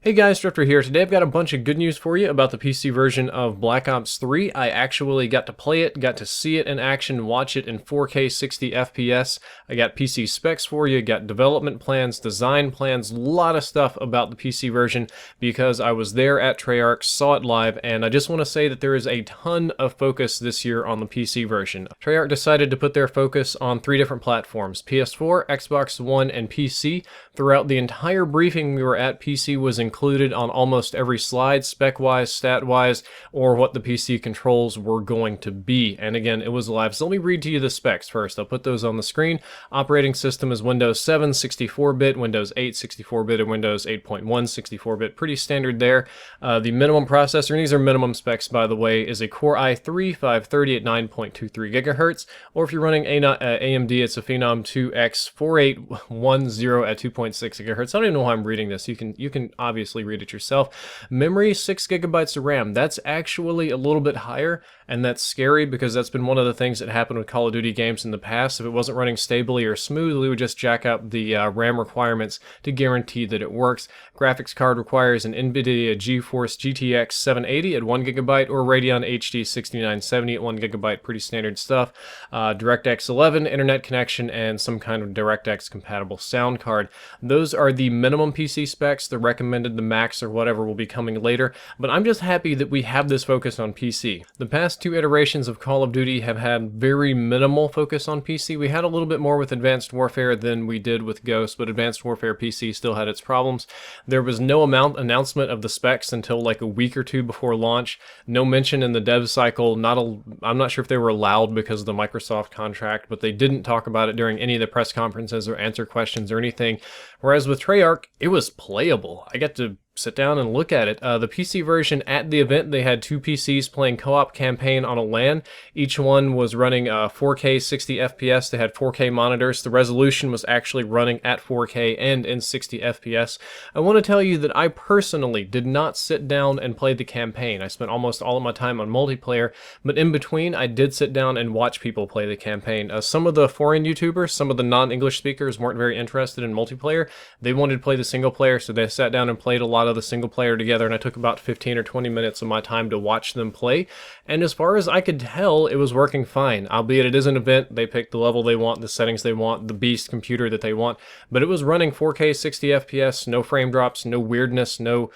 Hey guys, Drifter here. Today I've got a bunch of good news for you about the PC version of Black Ops 3. I actually got to play it, got to see it in action, watch it in 4K 60 FPS. I got PC specs for you, got development plans, design plans, a lot of stuff about the PC version because I was there at Treyarch, saw it live, and I just want to say that there is a ton of focus this year on the PC version. Treyarch decided to put their focus on 3 different platforms: PS4, Xbox One, and PC. Throughout the entire briefing we were at, PC was included on almost every slide, spec-wise, stat-wise, or what the PC controls were going to be. And again, it was live. So let me read to you the specs first. I'll put those on the screen. Operating system is Windows 7, 64-bit, Windows 8, 64-bit, and Windows 8.1, 64-bit. Pretty standard there. The minimum processor, and these are minimum specs, by the way, is a Core i3 530 at 9.23 gigahertz, or if you're running AMD, it's a Phenom 2X 4810 at 2.6 gigahertz. I don't even know why I'm reading this. You can obviously read it yourself. Memory, 6 gigabytes of RAM. That's actually a little bit higher, and that's scary because that's been one of the things that happened with Call of Duty games in the past. If it wasn't running stably or smoothly, we would just jack up the RAM requirements to guarantee that it works. Graphics card requires an NVIDIA GeForce GTX 780 at 1 gigabyte or Radeon HD 6970 at 1 gigabyte. Pretty standard stuff. DirectX 11, internet connection, and some kind of DirectX compatible sound card. Those are the minimum PC specs. The recommended, the max, or whatever will be coming later, but I'm just happy that we have this focus on PC. The past 2 iterations of Call of Duty have had very minimal focus on PC. We had a little bit more with Advanced Warfare than we did with Ghost, but Advanced Warfare PC still had its problems. There was no announcement of the specs until like a week or 2 before launch. No mention in the dev cycle. I'm not sure if they were allowed because of the Microsoft contract, but they didn't talk about it during any of the press conferences or answer questions or anything. Whereas with Treyarch, it was playable. I got to sit down and look at it. The PC version at the event, they had 2 PCs playing co-op campaign on a LAN. Each one was running 4K 60 FPS. They had 4K monitors. The resolution was actually running at 4K and in 60 FPS. I want to tell you that I personally did not sit down and play the campaign. I spent almost all of my time on multiplayer, but in between I did sit down and watch people play the campaign. Some of the foreign YouTubers, some of the non-English speakers weren't very interested in multiplayer. They wanted to play the single player, so they sat down and played a lot of the single player together, and I took about 15 or 20 minutes of my time to watch them play, and as far as I could tell, it was working fine. Albeit it is an event, they picked the level they want, the settings they want, the beast computer that they want, but it was running 4K 60 FPS, no frame drops, no weirdness, no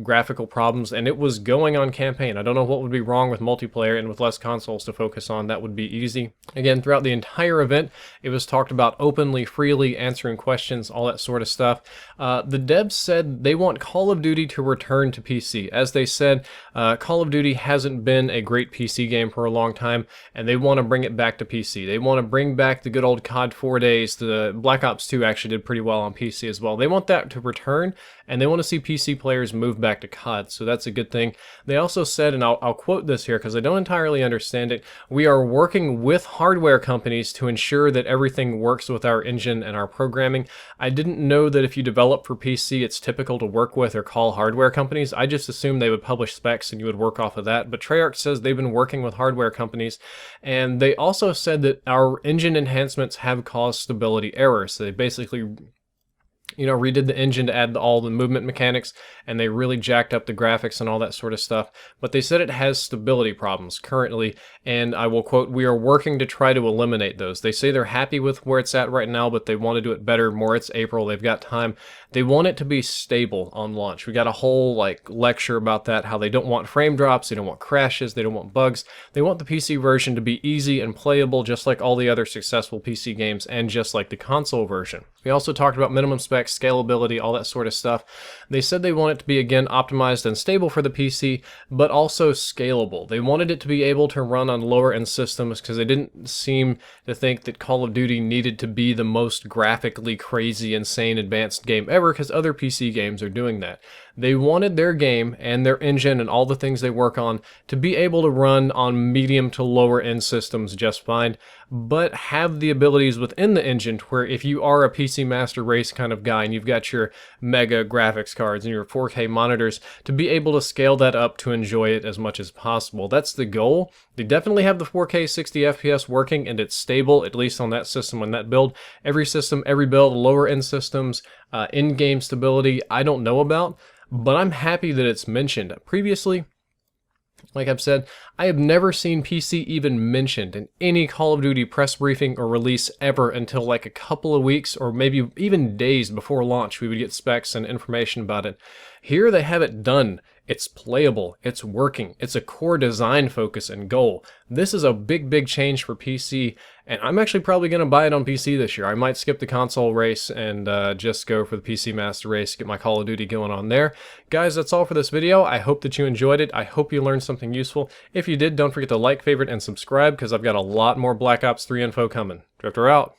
graphical problems, and it was going on campaign. I don't know what would be wrong with multiplayer, and with less consoles to focus on, that would be easy. Again, throughout the entire event, it was talked about openly, freely, answering questions, all that sort of stuff. The devs said they want Call of Duty to return to PC. As they said, Call of Duty hasn't been a great PC game for a long time, and they want to bring it back to PC. They want to bring back the good old COD 4 days. The Black Ops 2 actually did pretty well on PC as well. They want that to return, and they want to see PC players move back to COD, so that's a good thing. They also said, and I'll quote this here because I don't entirely understand it, "We are working with hardware companies to ensure that everything works with our engine and our programming." I didn't know that if you develop for PC, it's typical to work with or call hardware companies. I just assumed they would publish specs and you would work off of that, but Treyarch says they've been working with hardware companies, and they also said that our engine enhancements have caused stability errors. So they basically redid the engine to add all the movement mechanics, and they really jacked up the graphics and all that sort of stuff. But they said it has stability problems currently, and I will quote, "We are working to try to eliminate those." They say they're happy with where it's at right now, but they want to do it better, more. It's April, they've got time. They want it to be stable on launch. We got a whole lecture about that, how they don't want frame drops, they don't want crashes, they don't want bugs. They want the PC version to be easy and playable, just like all the other successful PC games, and just like the console version. We also talked about minimum specs, scalability, all that sort of stuff. They said they want it to be, again, optimized and stable for the PC, but also scalable. They wanted it to be able to run on lower end systems because they didn't seem to think that Call of Duty needed to be the most graphically crazy, insane, advanced game ever, because other PC games are doing that. They wanted their game and their engine and all the things they work on to be able to run on medium to lower end systems just fine, but have the abilities within the engine to where if you are a PC Master Race kind of guy and you've got your mega graphics cards and your 4K monitors, to be able to scale that up to enjoy it as much as possible. That's the goal. They definitely have the 4K 60 FPS working, and it's stable, at least on that system and that build. Every system, every build, lower end systems, in-game stability, I don't know about. but I'm happy that it's mentioned. Previously, like I've said, I have never seen PC even mentioned in any Call of Duty press briefing or release ever until like a couple of weeks or maybe even days before launch. We would get specs and information about it. Here they have it done. It's playable, it's working, it's a core design focus and goal. This is a big change for PC, and I'm actually probably going to buy it on PC this year. I might skip the console race and just go for the PC Master Race, get my Call of Duty going on there. Guys, that's all for this video. I hope that you enjoyed it. I hope you learned something useful. If you did, don't forget to like, favorite, and subscribe, because I've got a lot more Black Ops 3 info coming. Drifter out.